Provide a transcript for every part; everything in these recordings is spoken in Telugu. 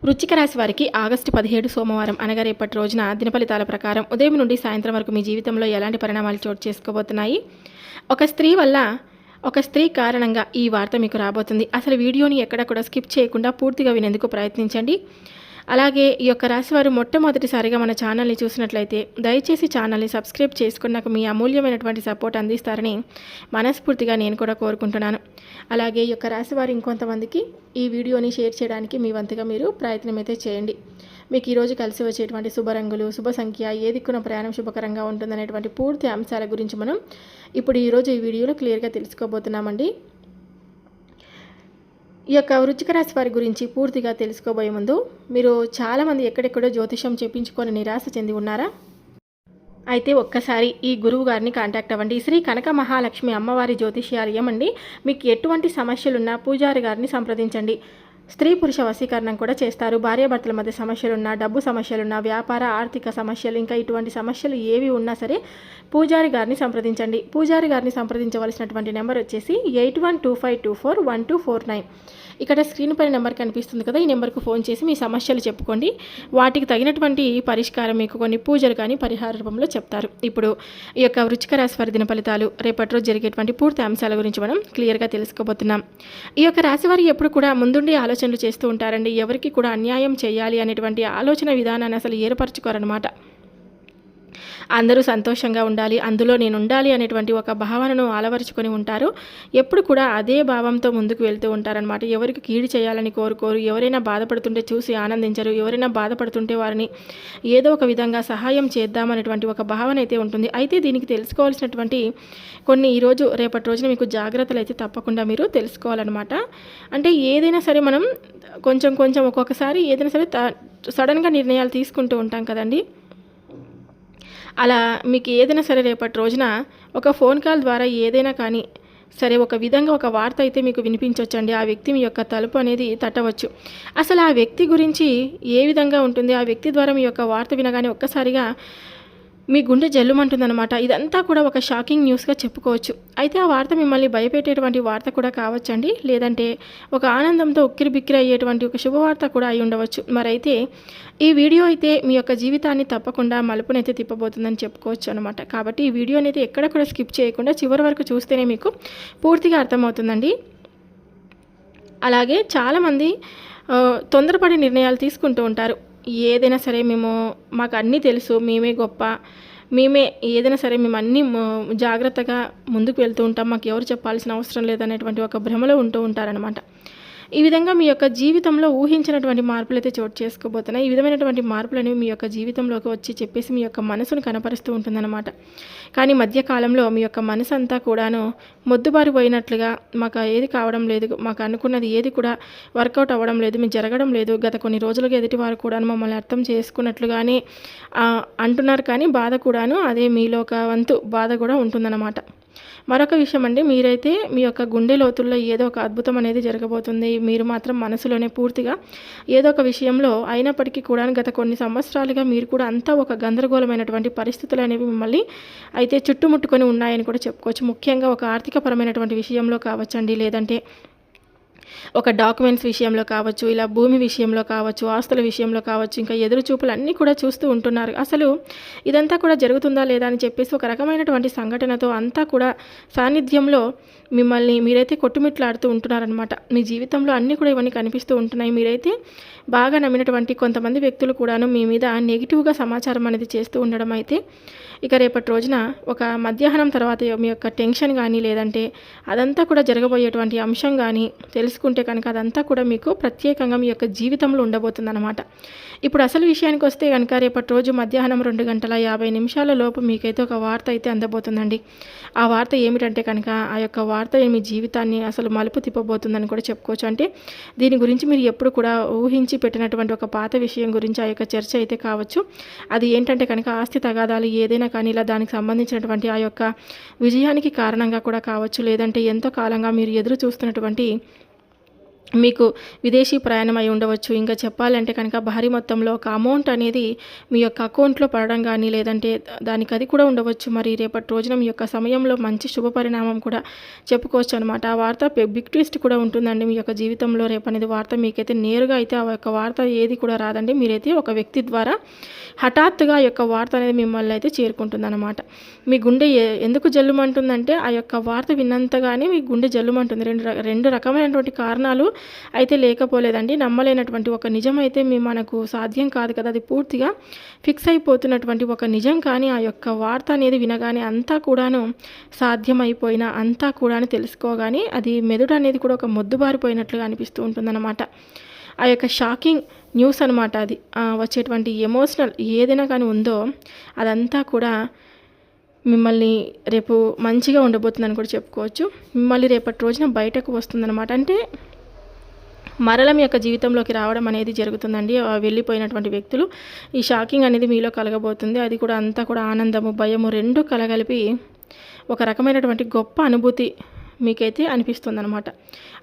వృశ్చిక రాశి వారికి ఆగస్టు 17 సోమవారం అనగా రేపటి రోజున దినఫలితాల ప్రకారం ఉదయం నుండి సాయంత్రం వరకు మీ జీవితంలో ఎలాంటి పరిణామాలు చోటు చేసుకోబోతున్నాయి. ఒక స్త్రీ కారణంగా ఈ వార్త మీకు రాబోతుంది. అసలు వీడియోని ఎక్కడ కూడా స్కిప్ చేయకుండా పూర్తిగా వినేందుకు ప్రయత్నించండి. అలాగే ఈ యొక్క రాశివారు మొట్టమొదటిసారిగా మన ఛానల్ని చూసినట్లయితే దయచేసి ఛానల్ని సబ్స్క్రైబ్ చేసుకుని నాకు మీ అమూల్యమైనటువంటి సపోర్ట్ అందిస్తారని మనస్ఫూర్తిగా నేను కూడా కోరుకుంటున్నాను. అలాగే ఈ యొక్క రాశివారు ఇంకొంతమందికి ఈ వీడియోని షేర్ చేయడానికి మీ వంతుగా మీరు ప్రయత్నం అయితే చేయండి. మీకు ఈరోజు కలిసి వచ్చేటువంటి శుభరంగులు, శుభ సంఖ్య, ఏ దిక్కున ప్రయాణం శుభకరంగా ఉంటుందనేటువంటి పూర్తి అంశాల గురించి మనం ఇప్పుడు ఈరోజు ఈ వీడియోలో క్లియర్గా తెలుసుకోబోతున్నామండి. ఈ యొక్క వృశ్చిక రాశి వారి గురించి పూర్తిగా తెలుసుకోబోయే ముందు మీరు చాలామంది ఎక్కడెక్కడో జ్యోతిషం చెప్పించుకొని నిరాశ చెంది ఉన్నారా? అయితే ఒక్కసారి ఈ గురువు గారిని కాంటాక్ట్ అవ్వండి. శ్రీ కనక మహాలక్ష్మి అమ్మవారి జ్యోతిష్యాలయం అండి. మీకు ఎటువంటి సమస్యలున్నా పూజారి గారిని సంప్రదించండి. స్త్రీ పురుష వశీకరణం కూడా చేస్తారు. భార్యాభర్తల మధ్య సమస్యలున్నా, డబ్బు సమస్యలున్నా, వ్యాపార ఆర్థిక సమస్యలు, ఇంకా ఇటువంటి సమస్యలు ఏవి ఉన్నా సరే పూజారి గారిని సంప్రదించండి. పూజారి గారిని సంప్రదించవలసినటువంటి నెంబర్ వచ్చేసి 8125241249. ఇక్కడ స్క్రీన్ పైన నెంబర్ కనిపిస్తుంది కదా, ఈ నెంబర్కు ఫోన్ చేసి మీ సమస్యలు చెప్పుకోండి. వాటికి తగినటువంటి పరిష్కారం మీకు కొన్ని పూజలు కానీ పరిహార రూపంలో చెప్తారు. ఇప్పుడు ఈ యొక్క వృశ్చిక రాశి వారి దిన ఫలితాలు, రేపటి రోజు జరిగేటువంటి పూర్తి అంశాల గురించి మనం క్లియర్గా తెలుసుకోబోతున్నాం. ఈ యొక్క రాశి వారు ఎప్పుడు కూడా ముందుండి ఆలోచనలు చేస్తూ ఉంటారండి. ఎవరికి కూడా అన్యాయం చేయాలి అనేటువంటి ఆలోచన విధానాన్ని అసలు ఏర్పరచుకోరనమాట. అందరూ సంతోషంగా ఉండాలి, అందులో నేను ఉండాలి అనేటువంటి ఒక భావనను అలవరుచుకొని ఉంటారు. ఎప్పుడు కూడా అదే భావంతో ముందుకు వెళ్తూ ఉంటారనమాట. ఎవరికి కీడు చేయాలని కోరుకోరు. ఎవరైనా బాధపడుతుంటే చూసి ఆనందించరు. ఎవరైనా బాధపడుతుంటే వారిని ఏదో ఒక విధంగా సహాయం చేద్దామనేటువంటి ఒక భావన అయితే ఉంటుంది. అయితే దీనికి తెలుసుకోవాల్సినటువంటి కొన్ని ఈరోజు రేపటి రోజున మీకు జాగ్రత్తలు అయితే తప్పకుండా మీరు తెలుసుకోవాలన్నమాట. అంటే ఏదైనా సరే మనం కొంచెం ఒక్కొక్కసారి ఏదైనా సరే సడన్గా నిర్ణయాలు తీసుకుంటూ ఉంటాం కదండి. అలా మీకు ఏదైనా సరే రేపటి రోజున ఒక ఫోన్ కాల్ ద్వారా ఏదైనా కానీ సరే ఒక విధంగా ఒక వార్త అయితే మీకు వినిపించవచ్చండి. ఆ వ్యక్తి మీ యొక్క తలుపు అనేది తట్టవచ్చు. అసలు ఆ వ్యక్తి గురించి ఏ విధంగా ఉంటుంది, ఆ వ్యక్తి ద్వారా మీ యొక్క వార్త వినగానే ఒక్కసారిగా మీ గుండె జల్లుమంటుందన్నమాట. ఇదంతా కూడా ఒక షాకింగ్ న్యూస్గా చెప్పుకోవచ్చు. అయితే ఆ వార్త మిమ్మల్ని భయపెట్టేటువంటి వార్త కూడా కావచ్చండి, లేదంటే ఒక ఆనందంతో ఉక్కిరి బిక్కిరి అయ్యేటువంటి ఒక శుభవార్త కూడా అయి ఉండవచ్చు. మరైతే ఈ వీడియో అయితే మీ యొక్క జీవితాన్ని తప్పకుండా మలుపునైతే తిప్పబోతుందని చెప్పుకోవచ్చు అనమాట. కాబట్టి ఈ వీడియోని అయితే ఎక్కడ కూడా స్కిప్ చేయకుండా చివరి వరకు చూస్తేనే మీకు పూర్తిగా అర్థమవుతుందండి. అలాగే చాలామంది తొందరపడి నిర్ణయాలు తీసుకుంటూ ఉంటారు. ఏదైనా సరే మాకు అన్నీ తెలుసు, మేమే గొప్ప, ఏదైనా సరే మేము అన్నీ జాగ్రత్తగా ముందుకు వెళ్తూ ఉంటాం, మాకు ఎవరు చెప్పాల్సిన అవసరం లేదనేటువంటి ఒక భ్రమలో ఉంటూ ఉంటారనమాట. ఈ విధంగా మీ యొక్క జీవితంలో ఊహించినటువంటి మార్పులు అయితే చోటు చేసుకోబోతున్నాయి. ఈ విధమైనటువంటి మార్పులు అనేవి మీ యొక్క జీవితంలోకి వచ్చి చెప్పేసి మీ యొక్క మనసును కనపరుస్తూ ఉంటుందన్నమాట. కానీ మధ్యకాలంలో మీ యొక్క మనసు అంతా కూడాను మొద్దుబారిపోయినట్లుగా, మాకు ఏది కావడం లేదు, మాకు అనుకున్నది ఏది కూడా వర్కౌట్ అవ్వడం లేదు, మీకు జరగడం లేదు, గత కొన్ని రోజులుగా ఎదుటి వారు కూడా మమ్మల్ని అర్థం చేసుకున్నట్లుగానే అంటున్నారు. కానీ బాధ కూడాను అదే మీలో ఒక వంతు బాధ కూడా ఉంటుందన్నమాట. మరొక విషయం అండి, మీరైతే మీ యొక్క గుండె లోతుల్లో ఏదో ఒక అద్భుతం అనేది జరగబోతుంది. మీరు మాత్రం మనసులోనే పూర్తిగా ఏదో ఒక విషయంలో అయినప్పటికీ కూడా గత కొన్ని సంవత్సరాలుగా మీరు కూడా అంతా ఒక గందరగోళమైనటువంటి పరిస్థితులు అనేవి మిమ్మల్ని అయితే చుట్టుముట్టుకొని ఉన్నాయని కూడా చెప్పుకోవచ్చు. ముఖ్యంగా ఒక ఆర్థికపరమైనటువంటి విషయంలో కావచ్చండి, లేదంటే ఒక డాక్యుమెంట్స్ విషయంలో కావచ్చు, ఇలా భూమి విషయంలో కావచ్చు, ఆస్తుల విషయంలో కావచ్చు, ఇంకా ఎదురు చూపులు అన్నీ కూడా చూస్తూ ఉంటున్నారు. అసలు ఇదంతా కూడా జరుగుతుందా లేదా అని చెప్పేసి ఒక రకమైనటువంటి సంఘటనతో అంతా కూడా సాన్నిధ్యంలో మీరైతే కొట్టుమిట్లాడుతూ ఉంటున్నారనమాట. మీ జీవితంలో అన్నీ కూడా ఇవన్నీ కనిపిస్తూ ఉంటున్నాయి. మీరైతే బాగా నమ్మినటువంటి కొంతమంది వ్యక్తులు కూడాను మీ మీద నెగిటివ్గా సమాచారం అనేది చేస్తూ ఉండడం అయితే ఇక రేపటి రోజున ఒక మధ్యాహ్నం తర్వాత మీ యొక్క టెన్షన్ కానీ, లేదంటే అదంతా కూడా జరగబోయేటువంటి అంశం కానీ తెలుసుకుంటే కనుక అదంతా కూడా మీకు ప్రత్యేకంగా మీ యొక్క జీవితంలో ఉండబోతుందన్నమాట. ఇప్పుడు అసలు విషయానికి వస్తే కనుక రేపటి రోజు మధ్యాహ్నం 2:50 లోపు మీకైతే ఒక వార్త అయితే అందబోతుందండి. ఆ వార్త ఏమిటంటే కనుక ఆ యొక్క వార్త మీ జీవితాన్ని అసలు మలుపు తిప్పబోతుందని కూడా చెప్పుకోవచ్చు. అంటే దీని గురించి మీరు ఎప్పుడు కూడా ఊహించి పెట్టినటువంటి ఒక పాత విషయం గురించి ఆ యొక్క చర్చ అయితే కావచ్చు. అది ఏంటంటే కనుక ఆస్తి తగాదాలు ఏదైనా కానీ ఇలా దానికి సంబంధించినటువంటి ఆ యొక్క విజయానికి కారణంగా కూడా కావచ్చు, లేదంటే ఎంతో కాలంగా మీరు ఎదురు చూస్తున్నటువంటి మీకు విదేశీ ప్రయాణం అయి ఉండవచ్చు. ఇంకా చెప్పాలంటే కనుక భారీ మొత్తంలో ఒక అమౌంట్ అనేది మీ యొక్క అకౌంట్లో పడడం కానీ, లేదంటే దానికి అది కూడా ఉండవచ్చు. మరి రేపటి రోజున మీ యొక్క సమయంలో మంచి శుభ పరిణామం కూడా చెప్పుకోవచ్చు అనమాట. ఆ వార్త బిగ్ ట్విస్ట్ కూడా ఉంటుందండి మీ యొక్క జీవితంలో. రేపనేది వార్త మీకైతే నేరుగా అయితే ఆ యొక్క వార్త ఏది కూడా రాదండి. మీరైతే ఒక వ్యక్తి ద్వారా హఠాత్తుగా ఆ యొక్క వార్త అనేది మిమ్మల్ని అయితే చేరుకుంటుందన్నమాట. మీ గుండె ఎందుకు జల్లుమంటుందంటే ఆ యొక్క వార్త విన్నంతగానే మీ గుండె జల్లుమంటుంది. రెండు రకమైనటువంటి కారణాలు అయితే లేకపోలేదండి. నమ్మలేనటువంటి ఒక నిజం అయితే మనకు సాధ్యం కాదు కదా, అది పూర్తిగా ఫిక్స్ అయిపోతున్నటువంటి ఒక నిజం. కానీ ఆ యొక్క వార్త అనేది వినగానే అంతా కూడాను సాధ్యమైపోయినా, అంతా కూడాను తెలుసుకోగానే అది మెదడు అనేది కూడా ఒక మొద్దుబారిపోయినట్లుగా అనిపిస్తూ ఉంటుందన్నమాట. ఆ యొక్క షాకింగ్ న్యూస్ అనమాట అది. వచ్చేటువంటి ఎమోషనల్ ఏదైనా కానీ ఉందో అదంతా కూడా మిమ్మల్ని రేపు మంచిగా ఉండబోతుందని కూడా చెప్పుకోవచ్చు. మిమ్మల్ని రేపటి రోజున బయటకు వస్తుందన్నమాట. అంటే మరల మీ యొక్క జీవితంలోకి రావడం అనేది జరుగుతుందండి. వెళ్ళిపోయినటువంటి వ్యక్తులు ఈ షాకింగ్ అనేది మీలో కలగబోతుంది. అది కూడా అంతా కూడా ఆనందము, భయము రెండు కలగలిపి ఒక రకమైనటువంటి గొప్ప అనుభూతి మీకైతే అనిపిస్తుందన్నమాట.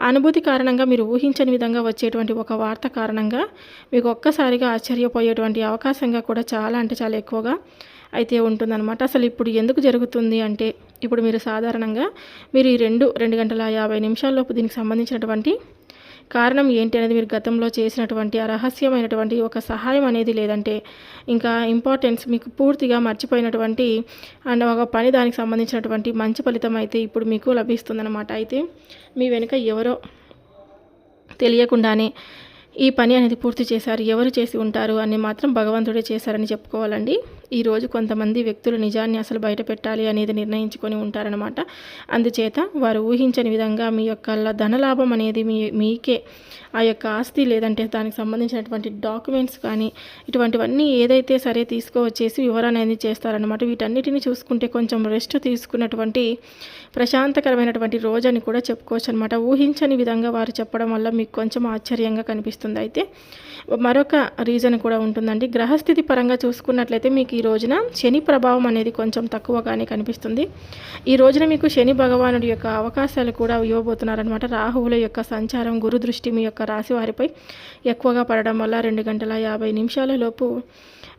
ఆ అనుభూతి కారణంగా మీరు ఊహించని విధంగా వచ్చేటువంటి ఒక వార్త కారణంగా మీకు ఒక్కసారిగా ఆశ్చర్యపోయేటువంటి అవకాశంగా కూడా చాలా అంటే చాలా ఎక్కువగా అయితే ఉంటుందన్నమాట. అసలు ఇప్పుడు ఎందుకు జరుగుతుంది అంటే, ఇప్పుడు మీరు సాధారణంగా మీరు ఈ 2 గంటల 50 నిమిషాల్లోపు దీనికి సంబంధించినటువంటి కారణం ఏంటి అనేది మీరు గతంలో చేసినటువంటి ఆ రహస్యమైనటువంటి ఒక సహాయం అనేది, లేదంటే ఇంకా ఇంపార్టెన్స్ మీకు పూర్తిగా మర్చిపోయినటువంటి అండ్ ఒక పని, దానికి సంబంధించినటువంటి మంచి ఫలితం అయితే ఇప్పుడు మీకు లభిస్తుందన్నమాట. అయితే మీ వెనుక ఎవరో తెలియకుండానే ఈ పని అనేది పూర్తి చేశారు. ఎవరు చేసి ఉంటారు అని మాత్రం భగవంతుడే చేశారని చెప్పుకోవాలండి. ఈరోజు కొంతమంది వ్యక్తులు నిజాన్ని అసలు బయట పెట్టాలి అనేది నిర్ణయించుకొని ఉంటారనమాట. అందుచేత వారు ఊహించని విధంగా మీ యొక్క ధనలాభం అనేది మీకే ఆ యొక్క ఆస్తి, లేదంటే దానికి సంబంధించినటువంటి డాక్యుమెంట్స్ కానీ ఇటువంటివన్నీ ఏదైతే సరే తీసుకువచ్చేసి వివరణ అనేది చేస్తారనమాట. వీటన్నిటిని చూసుకుంటే కొంచెం రెస్ట్ తీసుకున్నటువంటి ప్రశాంతకరమైనటువంటి రోజు అని కూడా చెప్పుకోవచ్చు అనమాట. ఊహించని విధంగా వారు చెప్పడం వల్ల మీకు కొంచెం ఆశ్చర్యంగా కనిపిస్తుంది. అయితే మరొక రీజన్ కూడా ఉంటుందండి. గ్రహస్థితి పరంగా చూసుకున్నట్లయితే మీకు ఈ రోజున శని ప్రభావం అనేది కొంచెం తక్కువగానే కనిపిస్తుంది. ఈ రోజున మీకు శని భగవానుడి యొక్క అవకాశాలు కూడా ఇవ్వబోతున్నారనమాట. రాహువుల యొక్క సంచారం, గురు దృష్టి మీ యొక్క రాశి వారిపై ఎక్కువగా పడడం వల్ల 2 గంటల 50 నిమిషాల లోపు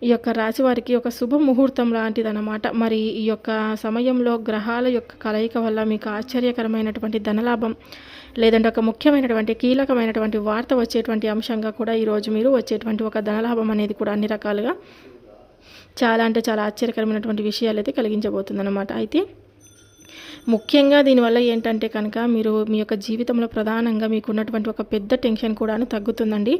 ఈ యొక్క రాశి వారికి ఒక శుభ ముహూర్తం లాంటిదన్నమాట. మరి ఈ యొక్క సమయంలో గ్రహాల యొక్క కలయిక వల్ల మీకు ఆశ్చర్యకరమైనటువంటి ధనలాభం, లేదంటే ఒక ముఖ్యమైనటువంటి కీలకమైనటువంటి వార్త వచ్చేటువంటి అంశంగా కూడా ఈరోజు మీరు వచ్చేటువంటి ఒక ధనలాభం అనేది కూడా అన్ని రకాలుగా చాలా అంటే చాలా ఆశ్చర్యకరమైనటువంటి విషయాలు అయితే కలిగించబోతుందన్నమాట. అయితే ముఖ్యంగా దీనివల్ల ఏంటంటే కనుక మీరు మీ యొక్క జీవితంలో ప్రధానంగా మీకు ఉన్నటువంటి ఒక పెద్ద టెన్షన్ కూడాను తగ్గుతుందండి.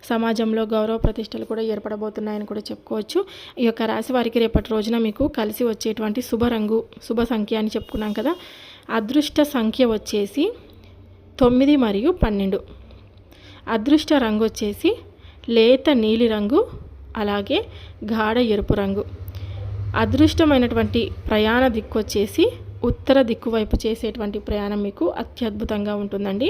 సమాజంలో గౌరవ ప్రతిష్టలు కూడా ఏర్పడబోతున్నాయని కూడా చెప్పుకోవచ్చు. ఈ యొక్క రాశి వారికి రేపటి రోజున మీకు కలిసి వచ్చేటువంటి శుభ రంగు, శుభ సంఖ్య అని చెప్పుకున్నాం కదా. అదృష్ట సంఖ్య వచ్చేసి 9 మరియు 12. అదృష్ట రంగు వచ్చేసి లేత నీలి రంగు, అలాగే గాఢ ఎరుపు రంగు. అదృష్టమైనటువంటి ప్రయాణ దిక్కు వచ్చేసి ఉత్తర దిక్కు వైపు చేసేటువంటి ప్రయాణం మీకు అత్యద్భుతంగా ఉంటుందండి.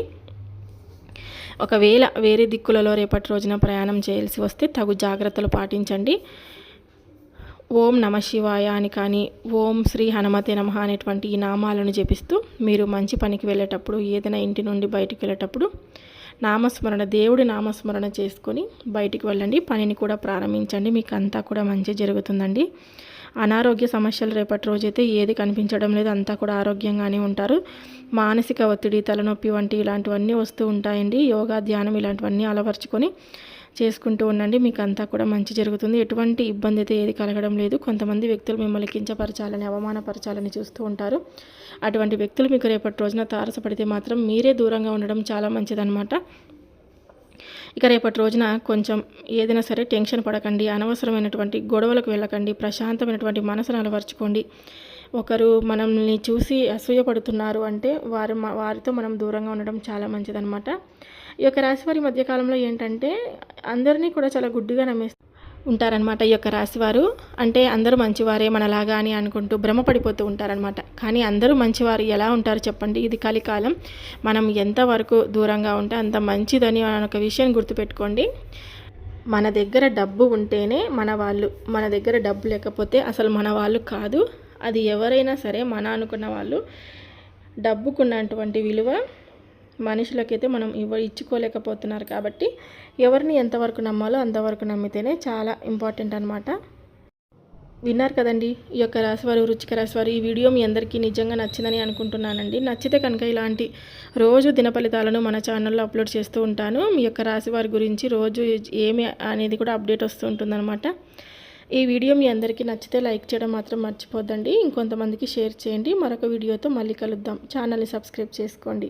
ఒకవేళ వేరే దిక్కులలో రేపటి రోజున ప్రయాణం చేయాల్సి వస్తే తగు జాగ్రత్తలు పాటించండి. ఓం నమ శివాయ అని కానీ, ఓం శ్రీ హనుమతే నమః అనేటువంటి ఈ నామాలను జపిస్తూ మీరు మంచి పనికి వెళ్ళేటప్పుడు, ఏదైనా ఇంటి నుండి బయటికి వెళ్ళేటప్పుడు నామస్మరణ, దేవుడి నామస్మరణ చేసుకొని బయటికి వెళ్ళండి. పనిని కూడా ప్రారంభించండి. మీకు అంతా కూడా మంచి జరుగుతుందండి. అనారోగ్య సమస్యలు రేపటి రోజైతే ఏది కనిపించడం లేదు, అంతా కూడా ఆరోగ్యంగానే ఉంటారు. మానసిక ఒత్తిడి, తలనొప్పి వంటి ఇలాంటివన్నీ వస్తూ ఉంటాయండి. యోగా, ధ్యానం ఇలాంటివన్నీ అలవర్చుకొని చేసుకుంటూ ఉండండి. మీకు అంతా కూడా మంచి జరుగుతుంది. ఎటువంటి ఇబ్బంది అయితే ఏది కలగడం లేదు. కొంతమంది వ్యక్తులు మిమ్మల్ని కించపరచాలని, అవమానపరచాలని చూస్తూ ఉంటారు. అటువంటి వ్యక్తులు మీకు రేపటి రోజున తారసపడితే మాత్రం మీరే దూరంగా ఉండడం చాలా మంచిదన్నమాట. ఇక రేపటి రోజున కొంచెం ఏదైనా సరే టెన్షన్ పడకండి, అనవసరమైనటువంటి గొడవలకు వెళ్ళకండి, ప్రశాంతమైనటువంటి మనసును అలవర్చుకోండి. ఒకరు మనల్ని చూసి అసూయపడుతున్నారు అంటే వారితో మనం దూరంగా ఉండడం చాలా మంచిదన్నమాట. ఈ యొక్క రాశి వారి మధ్యకాలంలో ఏంటంటే అందరినీ కూడా చాలా గుడ్డిగా ఉంటారనమాట. ఈ యొక్క రాశివారు అంటే అందరూ మంచివారే మనలాగా అని అనుకుంటూ భ్రమపడిపోతూ ఉంటారనమాట. కానీ అందరూ మంచివారు ఎలా ఉంటారు చెప్పండి? ఇది కలికాలం. మనం ఎంతవరకు దూరంగా ఉంటే అంత మంచిదని ఒక విషయాన్ని గుర్తుపెట్టుకోండి. మన దగ్గర డబ్బు ఉంటేనే మన వాళ్ళు, మన దగ్గర డబ్బు లేకపోతే అసలు మన వాళ్ళు కాదు. అది ఎవరైనా సరే మన అనుకున్న వాళ్ళు. డబ్బుకున్నటువంటి విలువ మనుషులకైతే మనం ఇచ్చుకోలేకపోతున్నారు. కాబట్టి ఎవరిని ఎంతవరకు నమ్మాలో అంతవరకు నమ్మితేనే చాలా ఇంపార్టెంట్ అనమాట. విన్నారు కదండి ఈ యొక్క రాశివారు, వృశ్చిక రాశివారు. ఈ వీడియో మీ అందరికీ నిజంగా నచ్చిందని అనుకుంటున్నానండి. నచ్చితే కనుక ఇలాంటి రోజు దిన ఫలితాలను మన ఛానల్లో అప్లోడ్ చేస్తూ ఉంటాను. మీ యొక్క రాశివారి గురించి రోజు ఏమి అనేది కూడా అప్డేట్ వస్తూ ఉంటుందన్నమాట. ఈ వీడియో మీ అందరికీ నచ్చితే లైక్ చేయడం మాత్రం మర్చిపోద్దండి. ఇంకొంతమందికి షేర్ చేయండి. మరొక వీడియోతో మళ్ళీ కలుద్దాం. ఛానల్ని సబ్స్క్రైబ్ చేసుకోండి.